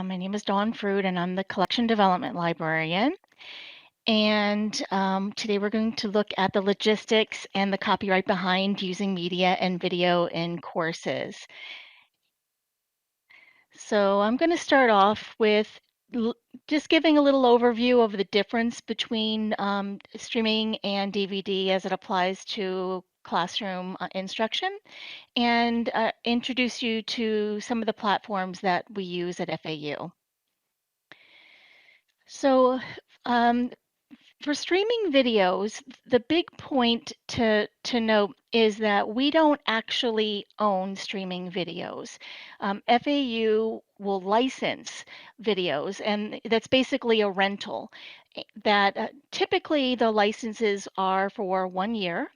My name is Dawn Frood, and I'm the Collection Development Librarian. And today we're going to look at the logistics and the copyright behind using media and video in courses. So I'm going to start off with just giving a little overview of the difference between streaming and DVD as it applies to classroom instruction, and introduce you to some of the platforms that we use at FAU. So, um, for streaming videos, the big point to note is that we don't actually own streaming videos. FAU will license videos, and that's basically a rental. That typically the licenses are for 1 year,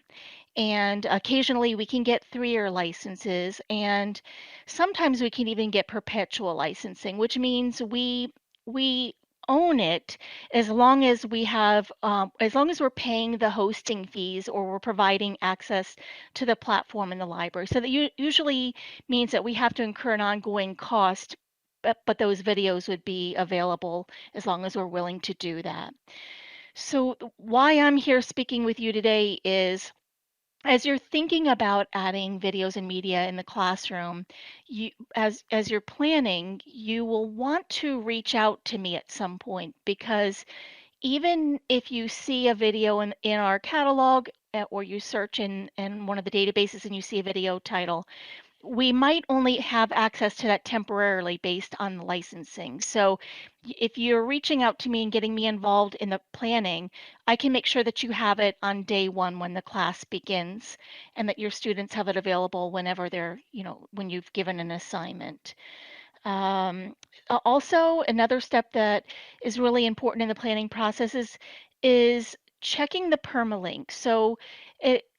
and occasionally we can get 3-year licenses, and sometimes we can even get perpetual licensing, which means we own it as long as we have as long as we're paying the hosting fees or we're providing access to the platform in the library. So that usually means that we have to incur an ongoing cost, but those videos would be available as long as we're willing to do that. So why I'm here speaking with you today is, as you're thinking about adding videos and media in the classroom, as you're planning, you will want to reach out to me at some point, because even if you see a video in our catalog, or you search in one of the databases and you see a video title, we might only have access to that temporarily based on the licensing. So if you're reaching out to me and getting me involved in the planning, I can make sure that you have it on day one when the class begins, and that your students have it available whenever when you've given an assignment. Also, another step that is really important in the planning process is checking the permalink. So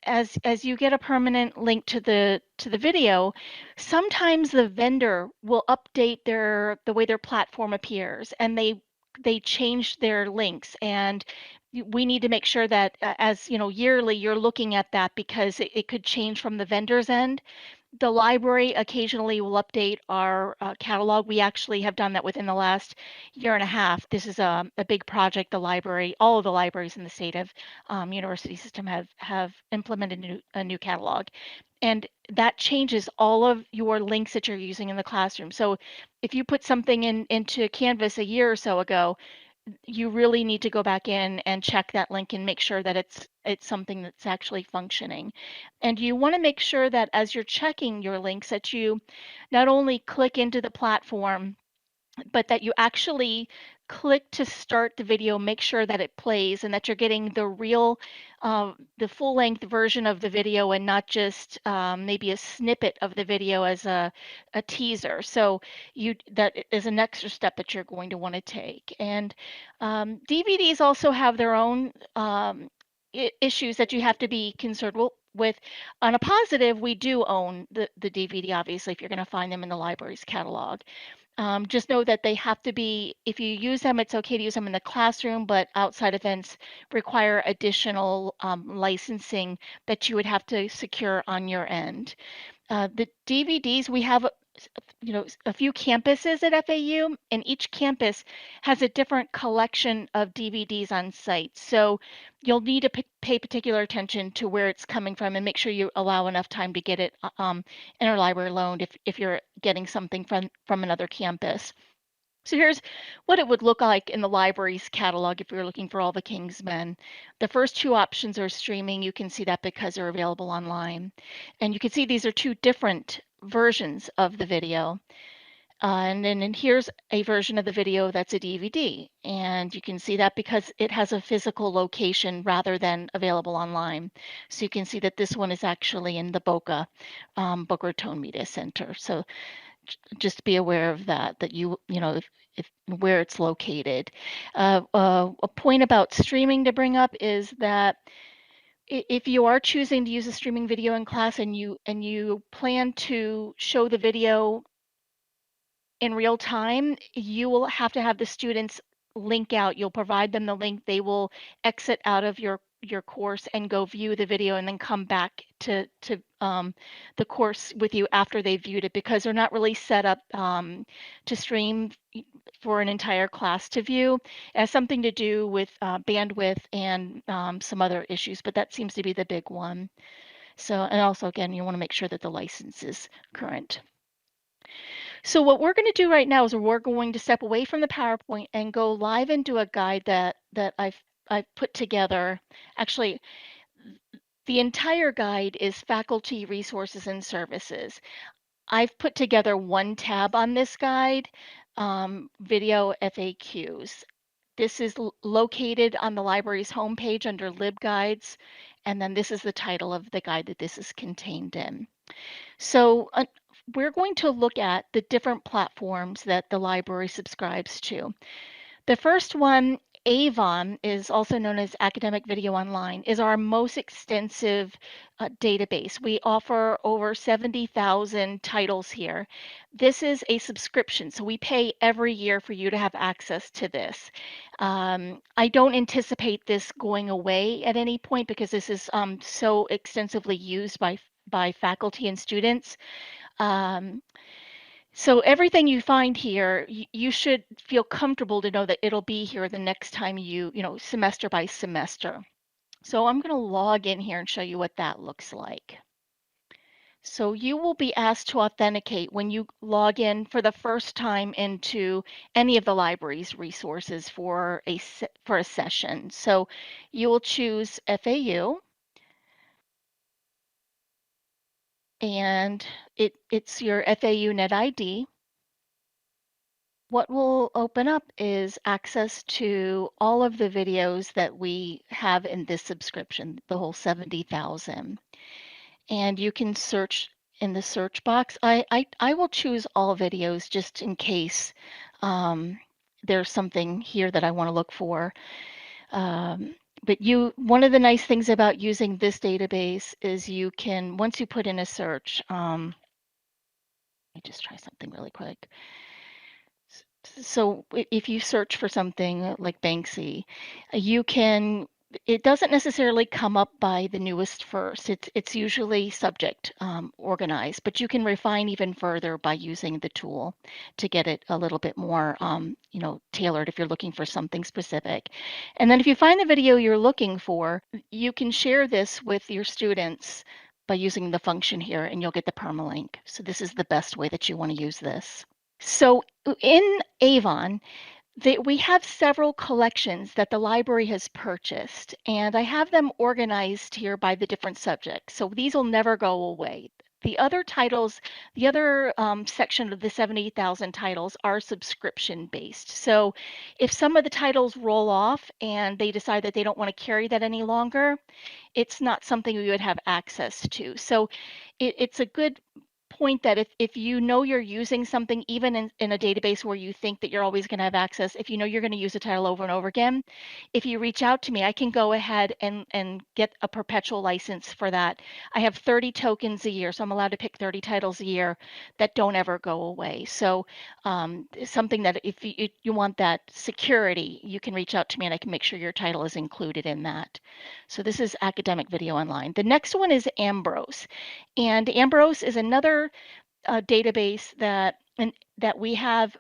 as you get a permanent link to the video, sometimes the vendor will update the way their platform appears, and they change their links, and we need to make sure that, as you know, yearly you're looking at that, because it could change from the vendor's end. The library occasionally will update our catalog. We actually have done that within the last year and a half. This is a big project. The library, all of the libraries in the state of university system have implemented a new catalog, and that changes all of your links that you're using in the classroom. So if you put something into Canvas a year or so ago, you really need to go back in and check that link and make sure that it's something that's actually functioning. And you want to make sure that as you're checking your links, that you not only click into the platform, but that you actually click to start the video, make sure that it plays, and that you're getting the full length version of the video, and not just maybe a snippet of the video as a teaser. So that is an extra step that you're going to want to take. And DVDs also have their own issues that you have to be concerned with. On a positive, we do own the DVD, obviously, if you're going to find them in the library's catalog. Just know that they have to be, if you use them, it's okay to use them in the classroom, but outside events require additional licensing that you would have to secure on your end. The DVDs, we have, a few campuses at FAU, and each campus has a different collection of DVDs on site. So you'll need to pay particular attention to where it's coming from, and make sure you allow enough time to get it interlibrary loaned if you're getting something from another campus. So here's what it would look like in the library's catalog if you're looking for All the King's Men. The first two options are streaming. You can see that because they're available online. And you can see these are two different versions of the video. And here's a version of the video that's a DVD. And you can see that because it has a physical location rather than available online. So you can see that this one is actually in the Boca Raton Media Center. So just be aware of that if where it's located. A point about streaming to bring up is that if you are choosing to use a streaming video in class, and you plan to show the video in real time, you will have to have the students link out. You'll provide them the link. They will exit out of your your course and go view the video and then come back to the course with you after they viewed it, because they're not really set up to stream for an entire class to view. It has something to do with bandwidth and some other issues, but that seems to be the big one. So, and also again, you want to make sure that the license is current. So what we're going to do right now is we're going to step away from the PowerPoint and go live into a guide that I've put together. Actually, the entire guide is faculty resources and services. I've put together one tab on this guide, video FAQs. This is located on the library's homepage under LibGuides, and then this is the title of the guide that this is contained in. So we're going to look at the different platforms that the library subscribes to. The first one, Avon, is also known as Academic Video Online, is our most extensive database. We offer over 70,000 titles here. This is a subscription, so we pay every year for you to have access to this. I don't anticipate this going away at any point because this is so extensively used by faculty and students. So everything you find here, you should feel comfortable to know that it'll be here the next time semester by semester. So I'm going to log in here and show you what that looks like. So you will be asked to authenticate when you log in for the first time into any of the library's resources for a session. So you will choose FAU, and it's your FAU Net ID. What will open up is access to all of the videos that we have in this subscription, the whole 70,000. And you can search in the search box. I will choose all videos just in case there's something here that I want to look for. But one of the nice things about using this database is you can, once you put in a search, let me just try something really quick. So if you search for something like Banksy, it doesn't necessarily come up by the newest first. It's usually subject organized, but you can refine even further by using the tool to get it a little bit more tailored if you're looking for something specific. And then if you find the video you're looking for, you can share this with your students by using the function here, and you'll get the permalink. So this is the best way that you want to use this. So in Avon, we have several collections that the library has purchased, and I have them organized here by the different subjects. So these will never go away. The other titles, the other section of the 70,000 titles are subscription based. So if some of the titles roll off and they decide that they don't want to carry that any longer, it's not something we would have access to. So it's a good point that if you know you're using something, even in a database where you think that you're always going to have access, if you know you're going to use a title over and over again, if you reach out to me, I can go ahead and get a perpetual license for that. I have 30 tokens a year, so I'm allowed to pick 30 titles a year that don't ever go away. So something that if you want that security, you can reach out to me and I can make sure your title is included in that. So this is Academic Video Online. The next one is Ambrose. And Ambrose is another database that we have.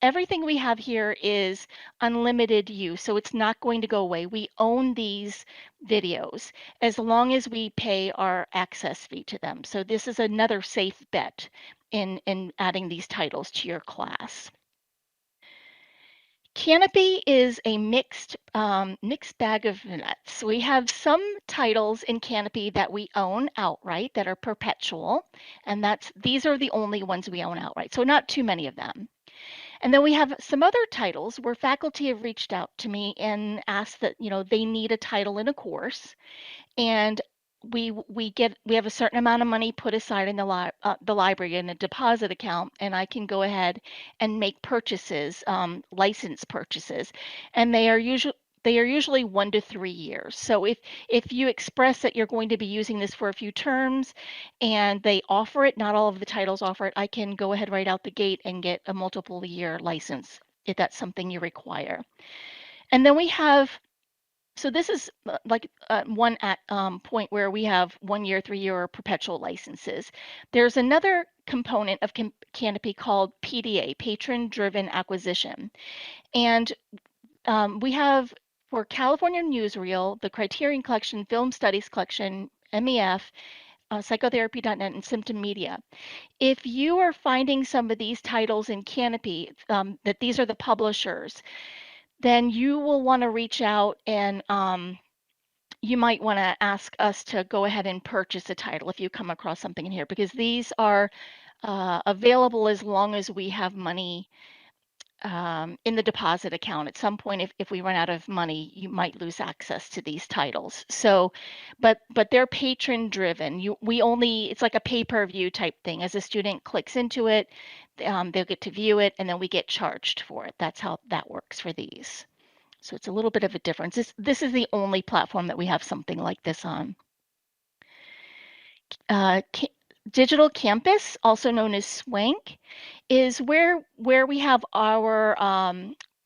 Everything we have here is unlimited use, so it's not going to go away. We own these videos as long as we pay our access fee to them. So this is another safe bet in adding these titles to your class. Canopy is a mixed bag of nuts. We have some titles in Canopy that we own outright that are perpetual, and these are the only ones we own outright, so not too many of them. And then we have some other titles where faculty have reached out to me and asked that they need a title in a course, and we have a certain amount of money put aside in the library in a deposit account, and I can go ahead and make purchases, license purchases, and they are usually 1 to 3 years. So if you express that you're going to be using this for a few terms and they offer it, not all of the titles offer it, I can go ahead right out the gate and get a multiple year license if that's something you require. And then we have So this is like one point where we have 1 year, 3 year, or perpetual licenses. There's another component of Canopy called PDA, Patron-Driven Acquisition. And we have for California Newsreel, the Criterion Collection, Film Studies Collection, MEF, psychotherapy.net, and Symptom Media. If you are finding some of these titles in Canopy, that these are the publishers, then you will want to reach out and you might want to ask us to go ahead and purchase a title if you come across something in here, because these are available as long as we have money in the deposit account. At some point, if we run out of money, you might lose access to these titles. So, but they're patron driven. We only, it's like a pay-per-view type thing. As a student clicks into it, they'll get to view it, and then we get charged for it. That's how that works for these. So it's a little bit of a difference. This is the only platform that we have something like this on. Uh, Digital Campus, also known as Swank, is where we have our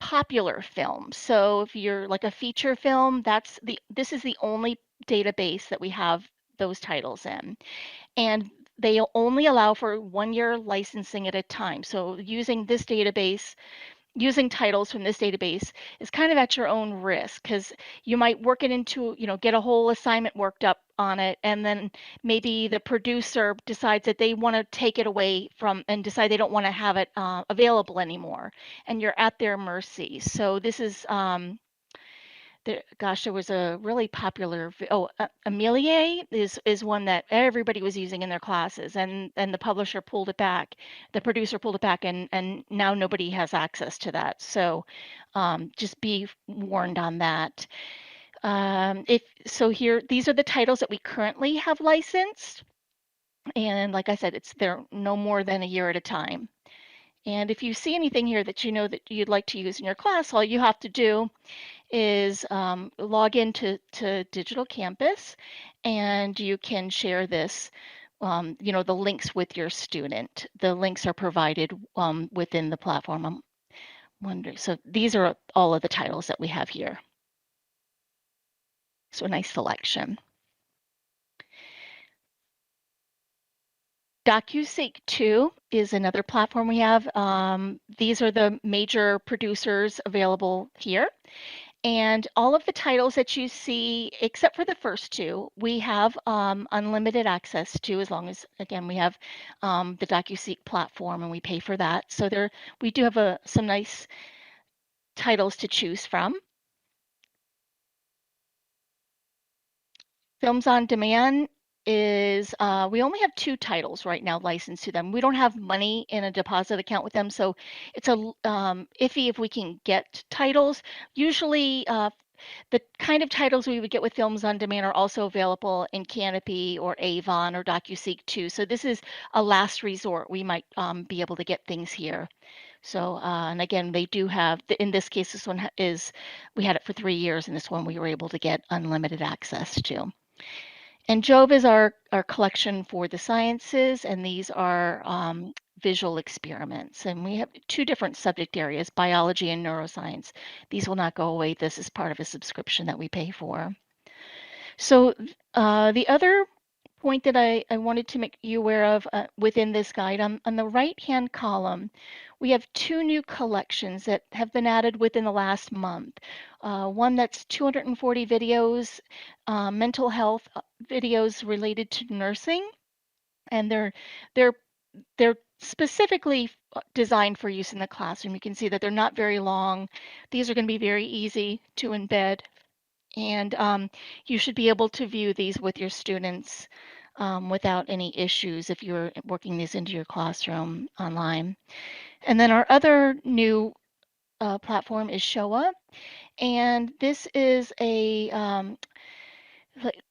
popular films. So if you're like a feature film, this is the only database that we have those titles in. And they only allow for 1 year licensing at a time. So using titles from this database is kind of at your own risk, because you might work it into, get a whole assignment worked up on it, and then maybe the producer decides that they want to take it away from and decide they don't want to have it available anymore, and you're at their mercy. So this is there was a really popular, Amelie is one that everybody was using in their classes, and the publisher pulled it back, the producer pulled it back, and now nobody has access to that. So just be warned on that. If so, here these are the titles that we currently have licensed, and like I said, they're no more than 1 year at a time. And if you see anything here that you know that you'd like to use in your class, all you have to do is log into Digital Campus, and you can share this, the links with your student. The links are provided within the platform. I'm wondering, so these are all of the titles that we have here. So a nice selection. Docusate 2 is another platform we have. These are the major producers available here. And all of the titles that you see, except for the first two, we have unlimited access to, as long as, again, we have the DocuSeek platform and we pay for that. So we do have some nice titles to choose from. Films on Demand is, we only have 2 titles right now licensed to them. We don't have money in a deposit account with them, so it's a iffy if we can get titles. Usually, the kind of titles we would get with Films on Demand are also available in Canopy or Avon or DocuSeek too. So this is a last resort. We might be able to get things here. So, and again, they do have, in this case, this one we had it for 3 years, and this one we were able to get unlimited access to. And Jove is our collection for the sciences, and these are visual experiments. And we have 2 different subject areas, biology and neuroscience. These will not go away. This is part of a subscription that we pay for. So the other point that I wanted to make you aware of within this guide, on the right-hand column, we have 2 new collections that have been added within the last month. One that's 240 videos, mental health videos related to nursing, and they're specifically designed for use in the classroom. You can see that they're not very long. These are going to be very easy to embed, and you should be able to view these with your students without any issues if you're working these into your classroom online. And then our other new platform is Showa, and this is a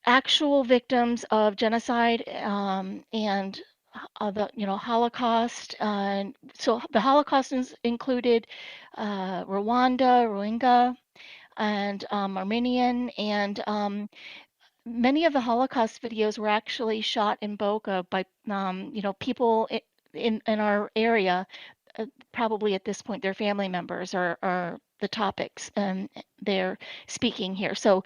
actual victims of genocide and the Holocaust. So the Holocaust is included Rwanda, Rohingya, and Armenian, and many of the Holocaust videos were actually shot in Boca by people in our area. probably at this point their family members are the topics they're speaking here. So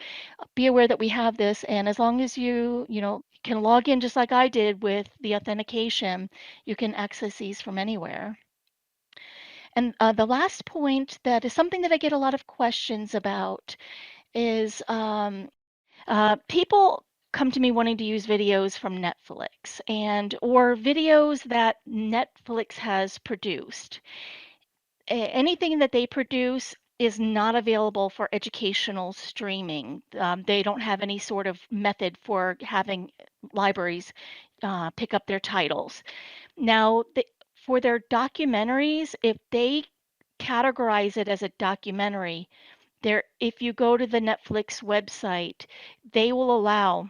be aware that we have this, and as long as you know, can log in just like I did with the authentication, you can access these from anywhere. And the last point that is something that I get a lot of questions about is people come to me wanting to use videos from Netflix and or videos that Netflix has produced. Anything that they produce is not available for educational streaming. They don't have any sort of method for having libraries pick up their titles. Now, for their documentaries, if they categorize it as a documentary, if you go to the Netflix website, they will allow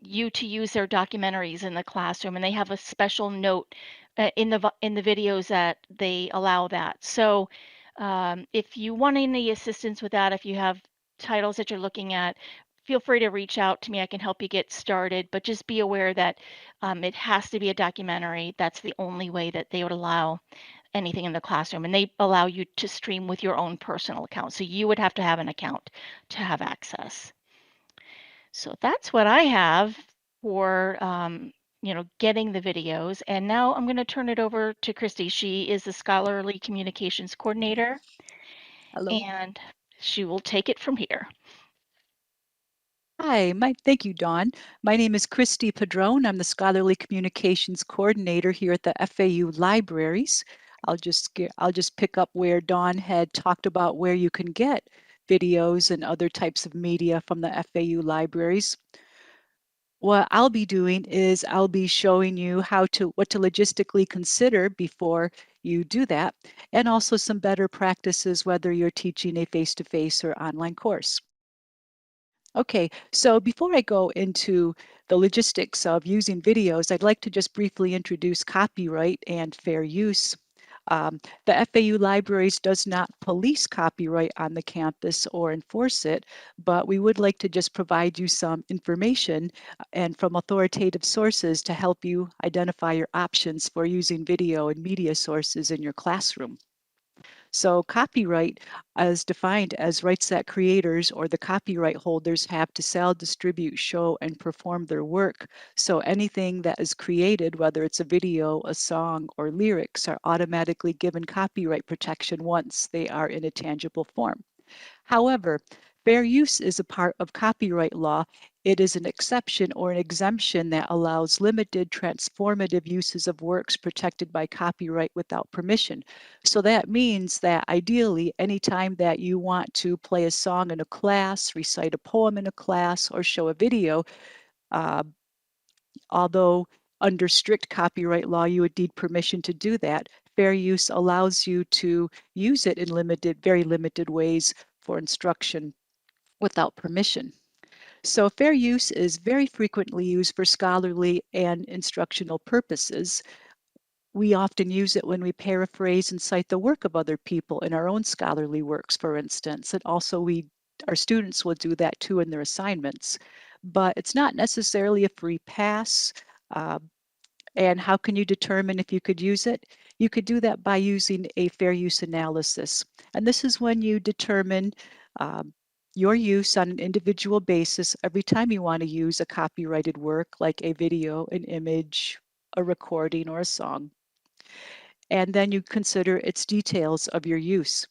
you to use their documentaries in the classroom, and they have a special note in the videos that they allow that. So if you want any assistance with that, if you have titles that you're looking at, feel free to reach out to me. I can help you get started, but just be aware that it has to be a documentary. That's the only way that they would allow anything in the classroom, and they allow you to stream with your own personal account. So you would have to have an account to have access. So that's what I have for getting the videos. And now I'm going to turn it over to Kristy. She is the Scholarly Communications Coordinator, Hello. and she will take it from here. Hi, thank you, Dawn. My name is Kristy Padron. I'm the Scholarly Communications Coordinator here at the FAU Libraries. I'll just pick up where Dawn had talked about where you can get videos and other types of media from the FAU Libraries. What I'll be doing is I'll be showing you what to logistically consider before you do that, and also some better practices whether you're teaching a face-to-face or online course. Okay, so before I go into the logistics of using videos, I'd like to just briefly introduce copyright and fair use. The FAU Libraries does not police copyright on the campus or enforce it, but we would like to just provide you some information and from authoritative sources to help you identify your options for using video and media sources in your classroom. So copyright is defined as rights that creators or the copyright holders have to sell, distribute, show, and perform their work. So anything that is created, whether it's a video, a song, or lyrics, are automatically given copyright protection once they are in a tangible form. However, fair use is a part of copyright law. It is an exception or an exemption that allows limited transformative uses of works protected by copyright without permission. So that means that ideally, anytime that you want to play a song in a class, recite a poem in a class, or show a video, uh, although under strict copyright law, you would need permission to do that. Fair use allows you to use it in very limited ways for instruction without permission. So fair use is very frequently used for scholarly and instructional purposes. We often use it when we paraphrase and cite the work of other people in our own scholarly works, for instance. And also our students will do that too in their assignments. But it's not necessarily a free pass. Uh, and how can you determine if you could use it? You could do that by using a fair use analysis. And this is when you determine um, your use on an individual basis every time you want to use a copyrighted work like a video, an image, a recording, or a song. And then you consider its details of your use.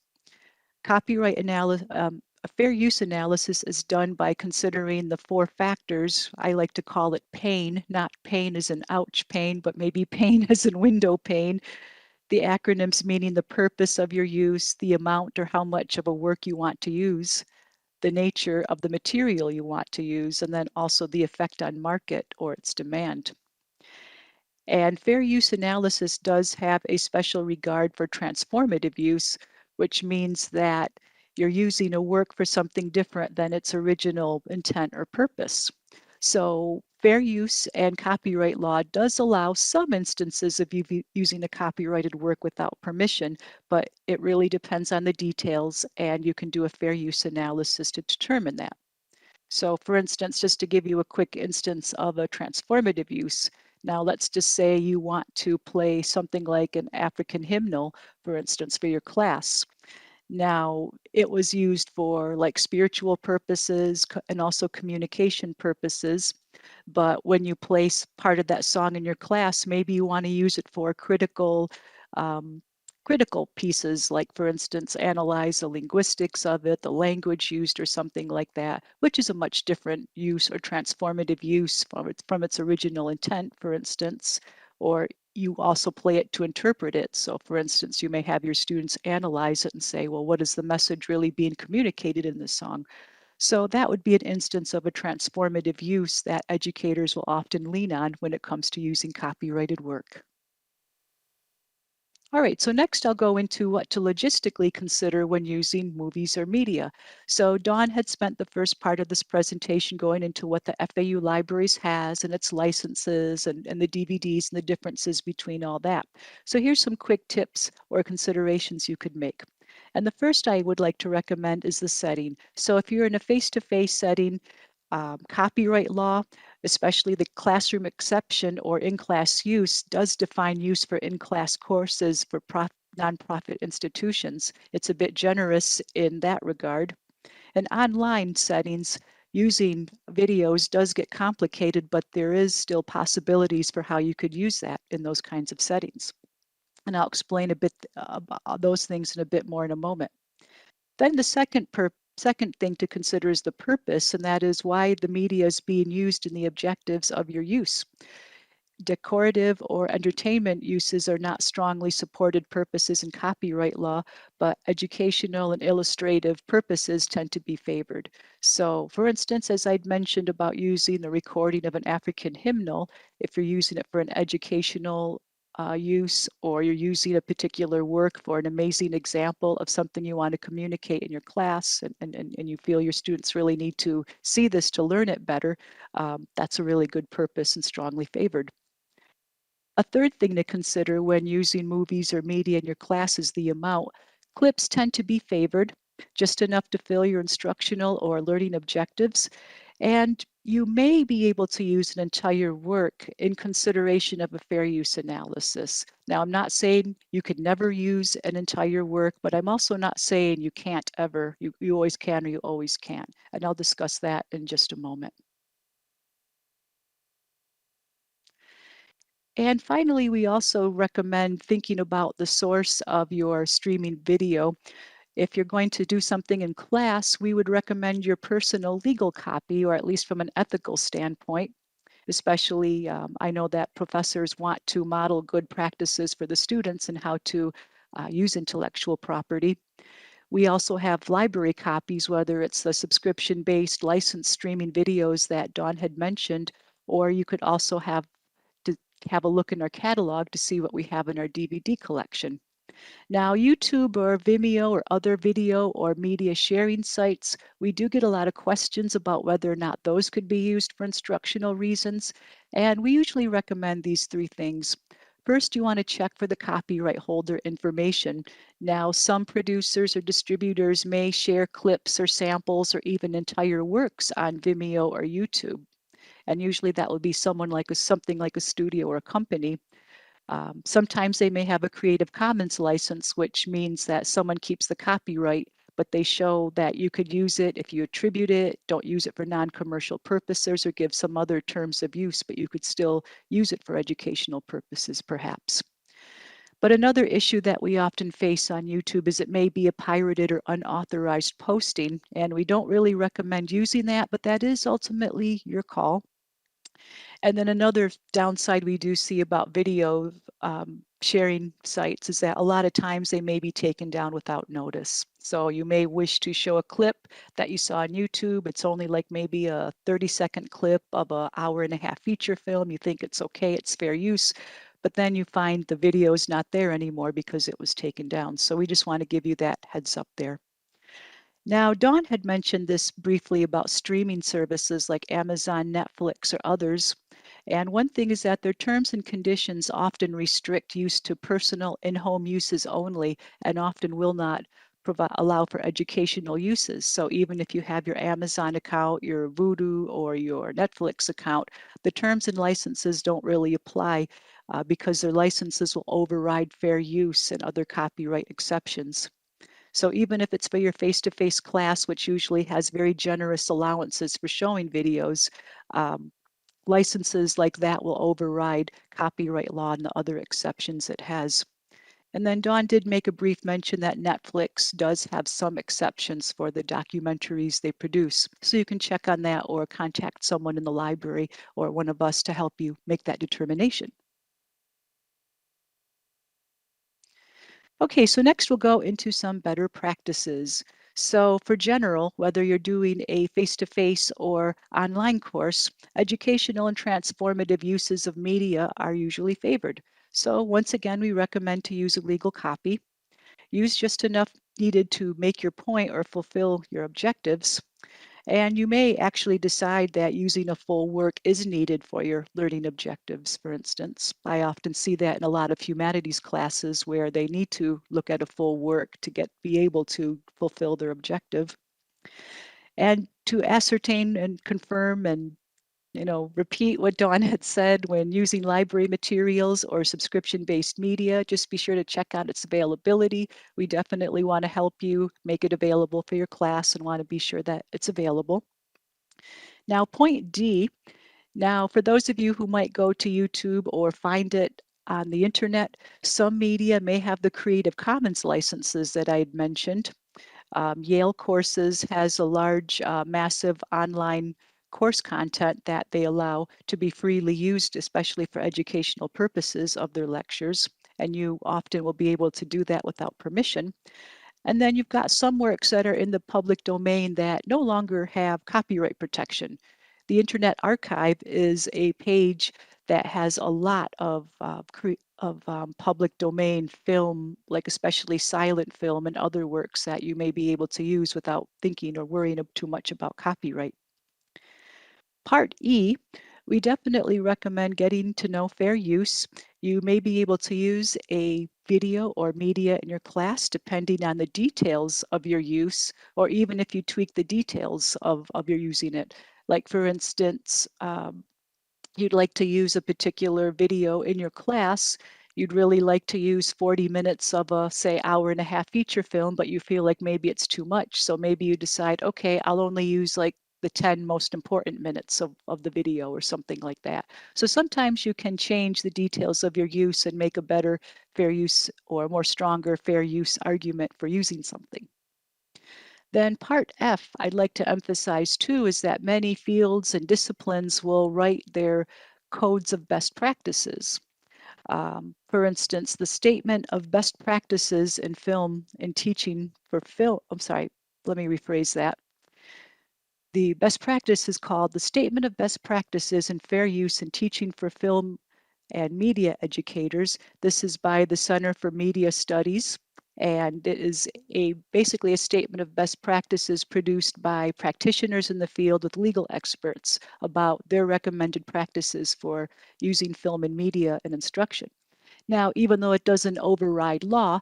Copyright analysis, a fair use analysis is done by considering the four factors. I like to call it pain, not pain as in ouch pain, but maybe pain as in window pane. The acronyms meaning the purpose of your use, the amount or how much of a work you want to use, the nature of the material you want to use, and then also the effect on market or its demand. And fair use analysis does have a special regard for transformative use, which means that you're using a work for something different than its original intent or purpose. So fair use and copyright law does allow some instances of using a copyrighted work without permission, but it really depends on the details, and you can do a fair use analysis to determine that. So for instance, just to give you a quick instance of a transformative use, Now, let's just say you want to play something like an African hymnal, for instance, for your class. Now, it was used for like spiritual purposes and also communication purposes. But when you place part of that song in your class, maybe you want to use it for um, critical pieces, like for instance, analyze the linguistics of it, the language used, or something like that, which is a much different use or transformative use from its original intent, for instance. Or you also play it to interpret it. So for instance, you may have your students analyze it and say, well, what is the message really being communicated in this song? So that would be an instance of a transformative use that educators will often lean on when it comes to using copyrighted work. All right, so next I'll go into what to logistically consider when using movies or media. So Dawn had spent the first part of this presentation going into what the FAU Libraries has and its licenses and the DVDs and the differences between all that. So here's some quick tips or considerations you could make. And the first I would like to recommend is the setting. So if you're in a face-to-face setting, copyright law, especially the classroom exception or in-class use, does define use for in-class courses for nonprofit institutions. It's a bit generous in that regard. And online settings, using videos does get complicated, but there is still possibilities for how you could use that in those kinds of settings. And I'll explain a bit about those things in a bit more in a moment. Then the second thing to consider is the purpose, and that is why the media is being used in the objectives of your use. Decorative or entertainment uses are not strongly supported purposes in copyright law, but educational and illustrative purposes tend to be favored. So, for instance, as I'd mentioned about using the recording of an African hymnal, if you're using it for an educational use, or you're using a particular work for an amazing example of something you want to communicate in your class, and you feel your students really need to see this to learn it better, that's a really good purpose and strongly favored. A third thing to consider when using movies or media in your class is the amount. Clips tend to be favored, just enough to fill your instructional or learning objectives, and you may be able to use an entire work in consideration of a fair use analysis. Now, I'm not saying you could never use an entire work, but I'm also not saying you can't ever. You always can or you always can. And I'll discuss that in just a moment. And finally, we also recommend thinking about the source of your streaming video. If you're going to do something in class, we would recommend your personal legal copy, or at least from an ethical standpoint. Especially, I know that professors want to model good practices for the students and how to use intellectual property. We also have library copies, whether it's the subscription-based licensed streaming videos that Dawn had mentioned, or you could also to have a look in our catalog to see what we have in our DVD collection. Now, YouTube or Vimeo or other video or media sharing sites, we do get a lot of questions about whether or not those could be used for instructional reasons. And we usually recommend these three things. First, you want to check for the copyright holder information. Now, some producers or distributors may share clips or samples or even entire works on Vimeo or YouTube. And usually that will be something like a studio or a company. Sometimes they may have a Creative Commons license, which means that someone keeps the copyright, but they show that you could use it if you attribute it, don't use it for non-commercial purposes, or give some other terms of use, but you could still use it for educational purposes, perhaps. But another issue that we often face on YouTube is it may be a pirated or unauthorized posting, and we don't really recommend using that, but that is ultimately your call. And then another downside we do see about video sharing sites is that a lot of times they may be taken down without notice. So you may wish to show a clip that you saw on YouTube. It's only like maybe a 30-second clip of an hour and a half feature film. You think it's okay, it's fair use, but then you find the video is not there anymore because it was taken down. So we just want to give you that heads up there. Now, Dawn had mentioned this briefly about streaming services like Amazon, Netflix, or others. And one thing is that their terms and conditions often restrict use to personal in-home uses only and often will not allow for educational uses. So even if you have your Amazon account, your Voodoo, or your Netflix account, the terms and licenses don't really apply because their licenses will override fair use and other copyright exceptions. So even if it's for your face-to-face class, which usually has very generous allowances for showing videos, licenses like that will override copyright law and the other exceptions it has. And then Dawn did make a brief mention that Netflix does have some exceptions for the documentaries they produce. So you can check on that or contact someone in the library or one of us to help you make that determination. Okay, so next we'll go into some better practices. So for general, whether you're doing a face-to-face or online course, educational and transformative uses of media are usually favored. So once again, we recommend to use a legal copy. Use just enough needed to make your point or fulfill your objectives. And you may actually decide that using a full work is needed for your learning objectives, for instance. I often see that in a lot of humanities classes where they need to look at a full work to be able to fulfill their objective. And to ascertain and confirm and repeat what Dawn had said when using library materials or subscription-based media, just be sure to check out its availability. We definitely want to help you make it available for your class and want to be sure that it's available. Now, point D, now for those of you who might go to YouTube or find it on the internet, some media may have the Creative Commons licenses that I had mentioned. Yale Courses has a large, massive online course content that they allow to be freely used, especially for educational purposes of their lectures. And you often will be able to do that without permission. And then you've got some works that are in the public domain that no longer have copyright protection. The Internet Archive is a page that has a lot of public domain film, like especially silent film and other works that you may be able to use without thinking or worrying too much about copyright. Part E, we definitely recommend getting to know fair use. You may be able to use a video or media in your class depending on the details of your use, or even if you tweak the details of your using it. Like for instance, you'd like to use a particular video in your class, you'd really like to use 40 minutes of a, say, hour and a half feature film, but you feel like maybe it's too much. So maybe you decide, okay, I'll only use like the 10 most important minutes of the video or something like that. So sometimes you can change the details of your use and make a better fair use or more stronger fair use argument for using something. Then part F, I'd like to emphasize too, is that many fields and disciplines will write their codes of best practices. For instance, the statement of best practices in film and teaching for film, I'm sorry, let me rephrase that. The best practice is called the Statement of Best Practices in Fair Use in Teaching for Film and Media Educators. This is by the Center for Media Studies, and it is basically a statement of best practices produced by practitioners in the field with legal experts about their recommended practices for using film and media in instruction. Now, even though it doesn't override law,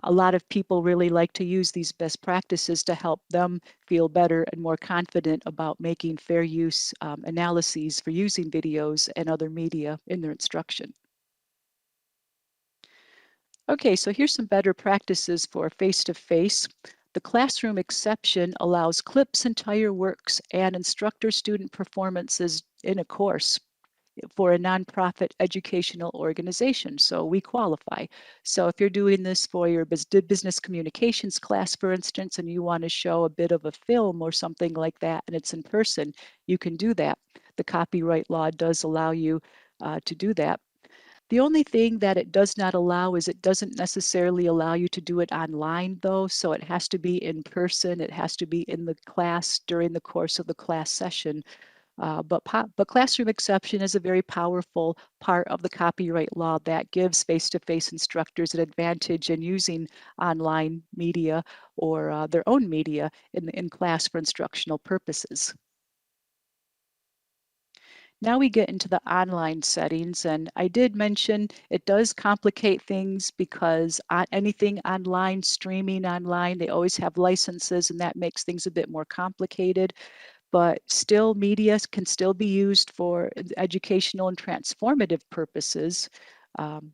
a lot of people really like to use these best practices to help them feel better and more confident about making fair use analyses for using videos and other media in their instruction. Okay, so here's some better practices for face-to-face. The classroom exception allows clips, entire works, and instructor-student performances in a course for a nonprofit educational organization. So we qualify. So if you're doing this for your business communications class, for instance, and you want to show a bit of a film or something like that, and it's in person, you can do that. The copyright law does allow you to do that. The only thing that it does not allow is it doesn't necessarily allow you to do it online though. So it has to be in person. It has to be in the class during the course of the class session. But classroom exception is a very powerful part of the copyright law that gives face-to-face instructors an advantage in using online media or their own media in class for instructional purposes. Now we get into the online settings, and I did mention it does complicate things because anything online, streaming online, they always have licenses, and that makes things a bit more complicated. But still, media can still be used for educational and transformative purposes. Um,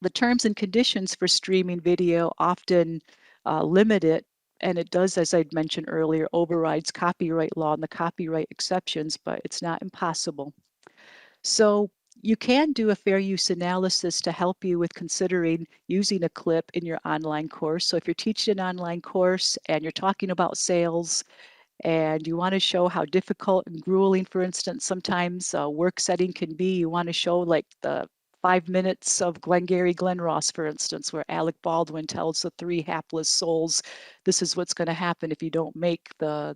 the terms and conditions for streaming video often limit it, and it does, as I'd mentioned earlier, overrides copyright law and the copyright exceptions, but it's not impossible. So you can do a fair use analysis to help you with considering using a clip in your online course. So if you're teaching an online course and you're talking about sales and you want to show how difficult and grueling, for instance, sometimes a work setting can be, you want to show like the 5 minutes of Glengarry Glen Ross, for instance, where Alec Baldwin tells the three hapless souls, this is what's going to happen if you don't make the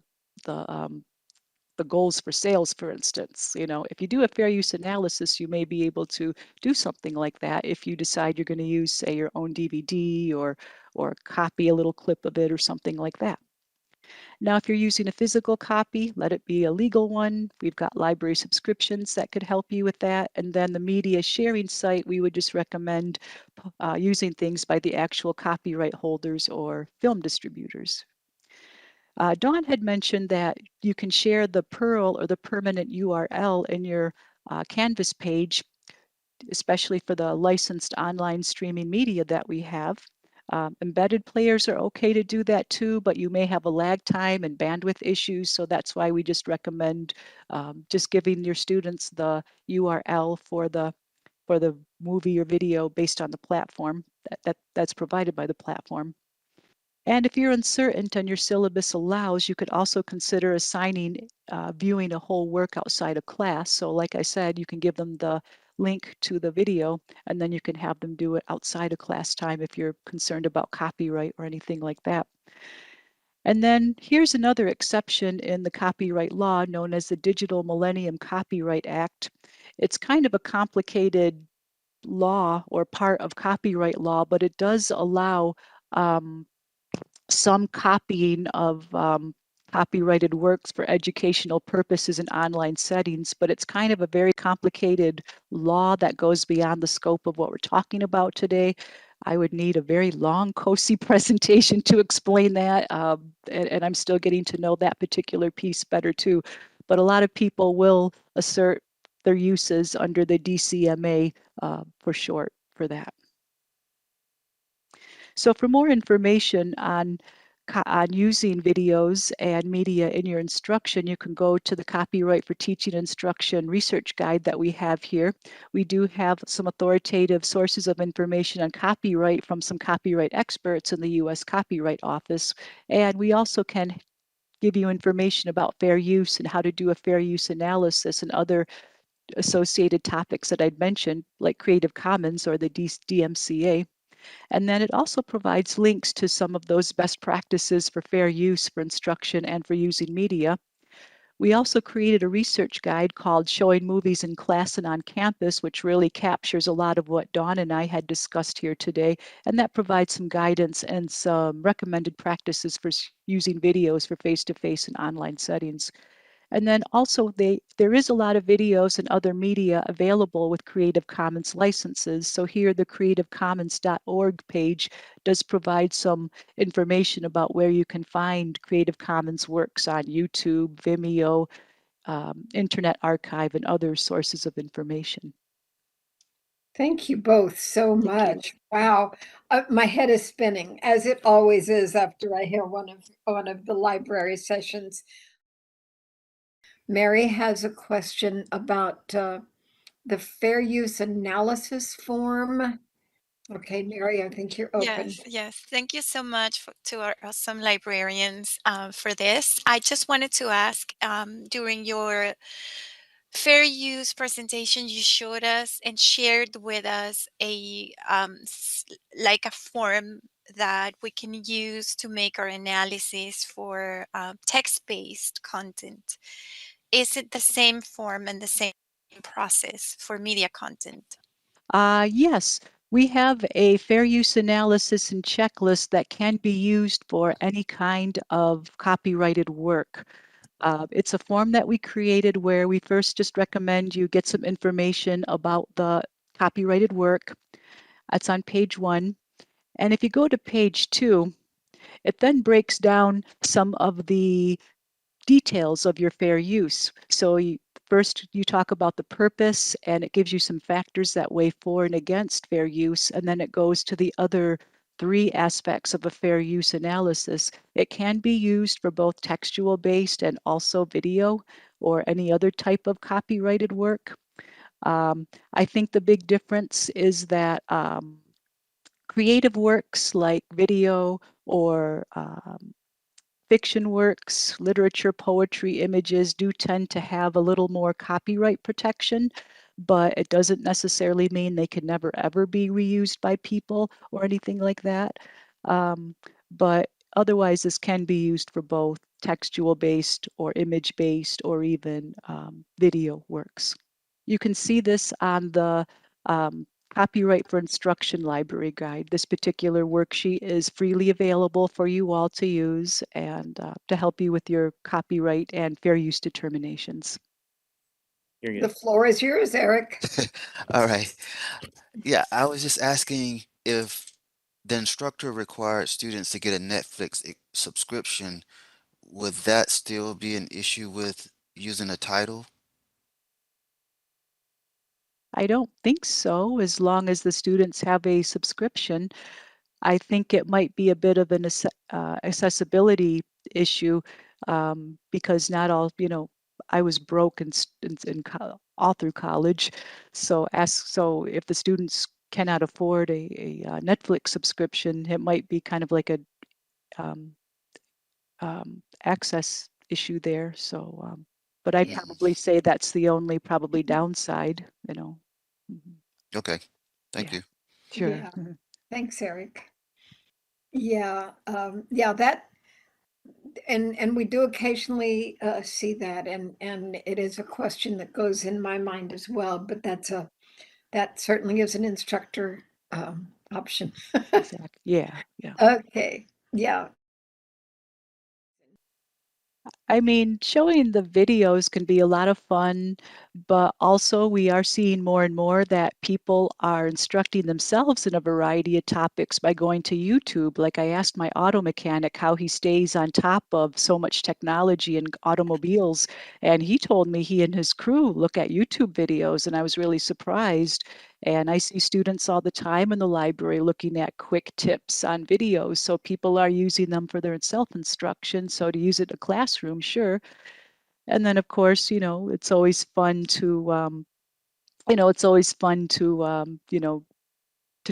the goals for sales, for instance. You know, if you do a fair use analysis, you may be able to do something like that if you decide you're going to use, say, your own DVD or copy a little clip of it or something like that. Now, if you're using a physical copy, let it be a legal one. We've got library subscriptions that could help you with that. And then the media sharing site, we would just recommend using things by the actual copyright holders or film distributors. Dawn had mentioned that you can share the PURL or the permanent URL in your Canvas page, especially for the licensed online streaming media that we have. Embedded players are okay to do that too, but you may have a lag time and bandwidth issues. So that's why we just recommend just giving your students the URL for the movie or video based on the platform that's provided by the platform. And if you're uncertain and your syllabus allows, you could also consider assigning viewing a whole work outside of class. So like I said, you can give them the link to the video, and then you can have them do it outside of class time if you're concerned about copyright or anything like that. And then here's another exception in the copyright law known as the Digital Millennium Copyright Act. It's kind of a complicated law or part of copyright law, but it does allow some copying of copyrighted works for educational purposes in online settings, but it's kind of a very complicated law that goes beyond the scope of what we're talking about today. I would need a very long COSI presentation to explain that, and I'm still getting to know that particular piece better too. But a lot of people will assert their uses under the DCMA for short for that. So for more information on using videos and media in your instruction, you can go to the Copyright for Teaching Instruction research guide that we have here. We do have some authoritative sources of information on copyright from some copyright experts in the U.S. Copyright Office. And we also can give you information about fair use and how to do a fair use analysis and other associated topics that I'd mentioned, like Creative Commons or the DMCA. And then it also provides links to some of those best practices for fair use for instruction and for using media. We also created a research guide called Showing Movies in Class and on Campus, which really captures a lot of what Dawn and I had discussed here today. And that provides some guidance and some recommended practices for using videos for face-to-face and online settings. And then also there is a lot of videos and other media available with Creative Commons licenses. So here the creativecommons.org page does provide some information about where you can find Creative Commons works on YouTube, Vimeo, Internet Archive, and other sources of information. Thank you both so Thank you. much. Wow. My head is spinning, as it always is after I hear one of the library sessions. Mary has a question about the fair use analysis form. Okay, Mary, I think you're open. Yes. Thank you so much to our awesome librarians for this. I just wanted to ask during your fair use presentation, you showed us and shared with us like a form that we can use to make our analysis for text-based content. Is it the same form and the same process for media content? Yes, we have a fair use analysis and checklist that can be used for any kind of copyrighted work. It's a form that we created where we first just recommend you get some information about the copyrighted work. That's on page 1. And if you go to page 2, it then breaks down some of the details of your fair use. So first you talk about the purpose, and it gives you some factors that weigh for and against fair use, and then it goes to the other 3 aspects of a fair use analysis. It can be used for both textual based and also video or any other type of copyrighted work. I think the big difference is that creative works like video or fiction works, literature, poetry, images do tend to have a little more copyright protection, but it doesn't necessarily mean they can never ever be reused by people or anything like that. But otherwise, this can be used for both textual based or image based or even video works. You can see this on the Copyright for Instruction Library Guide. This particular worksheet is freely available for you all to use and to help you with your copyright and fair use determinations. The floor is yours, Eric. All right. Yeah, I was just asking if the instructor required students to get a Netflix subscription, would that still be an issue with using a title? I don't think so, as long as the students have a subscription. I think it might be a bit of an accessibility issue because not all, I was broke all through college. So if the students cannot afford a Netflix subscription, it might be kind of like a um, access issue there. So, but I'd Mm, probably say that's the only probably downside, Mhm. okay, thank Yeah, you. sure. Yeah. Thanks, Eric. Yeah, yeah, that and we do occasionally see that, and it is a question that goes in my mind as well. But that certainly is an instructor option. Exactly. Yeah, yeah. Okay, yeah, I mean, showing the videos can be a lot of fun, but also we are seeing more and more that people are instructing themselves in a variety of topics by going to YouTube. Like I asked my auto mechanic how he stays on top of so much technology in automobiles, and he told me he and his crew look at YouTube videos, and I was really surprised. And I see students all the time in the library looking at quick tips on videos. So people are using them for their self-instruction. So to use it in a classroom, sure. And then of course, it's always fun to, it's always fun to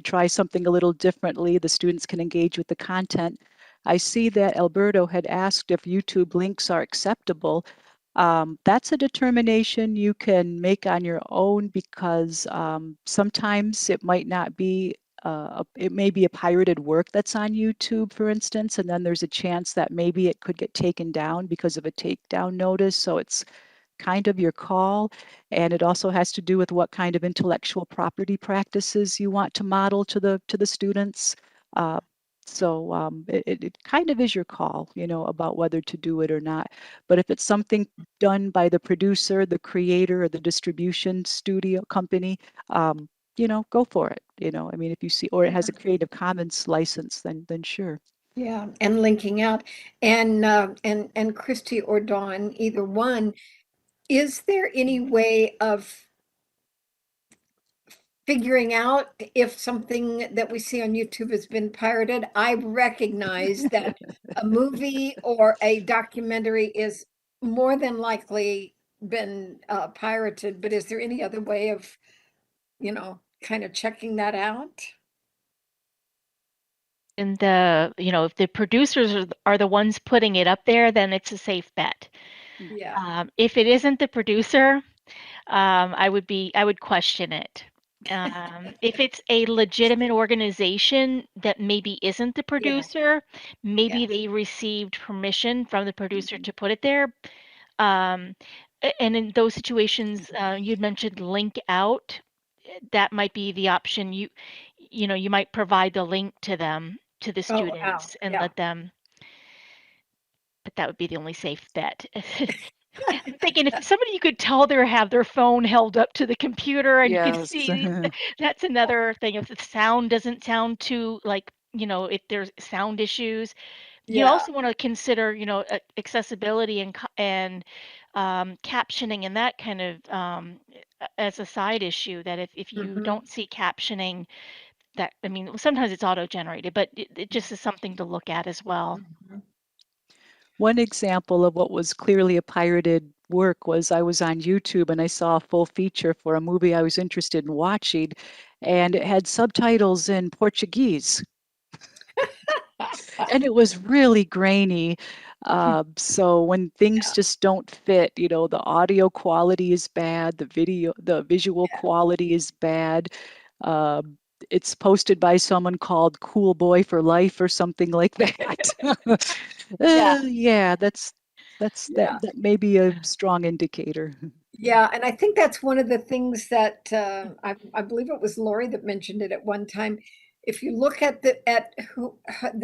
try something a little differently. The students can engage with the content. I see that Alberto had asked if YouTube links are acceptable. That's a determination you can make on your own because sometimes it might not be, it may be a pirated work that's on YouTube, for instance, and then there's a chance that maybe it could get taken down because of a takedown notice. So it's kind of your call. And it also has to do with what kind of intellectual property practices you want to model to the students. Uh, it kind of is your call, about whether to do it or not. But if it's something done by the producer, the creator, or the distribution studio company, go for it. I mean, if you see, or it has a Creative Commons license, then sure. yeah, and linking out, and Kristy or Dawn, either one. Is there any way of figuring out if something that we see on YouTube has been pirated? I recognize that a movie or a documentary is more than likely been pirated, but is there any other way of, kind of checking that out? And if the producers are the ones putting it up there, then it's a safe bet. Yeah, If it isn't the producer, I would question it. If it's a legitimate organization that maybe isn't the yeah, producer, maybe yeah. they received permission from the producer Mhm. to put it there. Um, and in those situations, you'd mentioned link out. That might be the option. You might provide the link to them, to the Oh, wow. students, and Yeah, let them but that would be the only safe bet. I'm thinking if somebody you could tell they have their phone held up to the computer and you could Yes. see, that's another thing. If the sound doesn't sound too like, if there's sound issues, you Yeah. also want to consider, accessibility and captioning and that kind of as a side issue. That if you Mhm. don't see captioning, that I mean, sometimes it's auto generated, but it just is something to look at as well. Mhm. One example of what was clearly a pirated work was I was on YouTube and I saw a full feature for a movie I was interested in watching, and it had subtitles in Portuguese. And it was really grainy. So when things just don't fit, the audio quality is bad, the visual quality is bad. Uh, it's posted by someone called Cool Boy for Life or something like that. Yeah. Yeah, Yeah. that may be a strong indicator. Yeah, and I think that's one of the things that I believe it was Lori that mentioned it at one time. If you look at the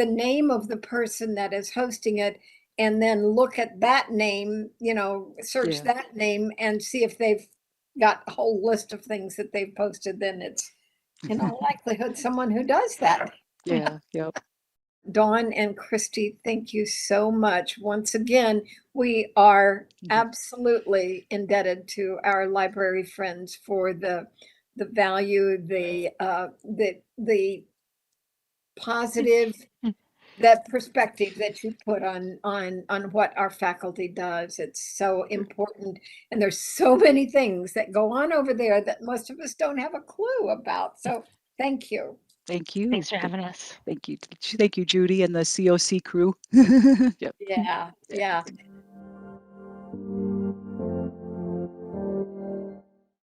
name of the person that is hosting it, and then look at that name, search Yeah, that name and see if they've got a whole list of things that they've posted, then it's in all likelihood someone who does that. yeah, yep. Dawn and Kristy, thank you so much. Once again, we are absolutely indebted to our library friends for the value, the positive, that perspective that you put on what our faculty does. It's so important, and there's so many things that go on over there that most of us don't have a clue about. So thank you. Thank you. Thanks for having us. Thank you. Thank you, Judy and the COC crew. Yep. Yeah, Yeah. yeah.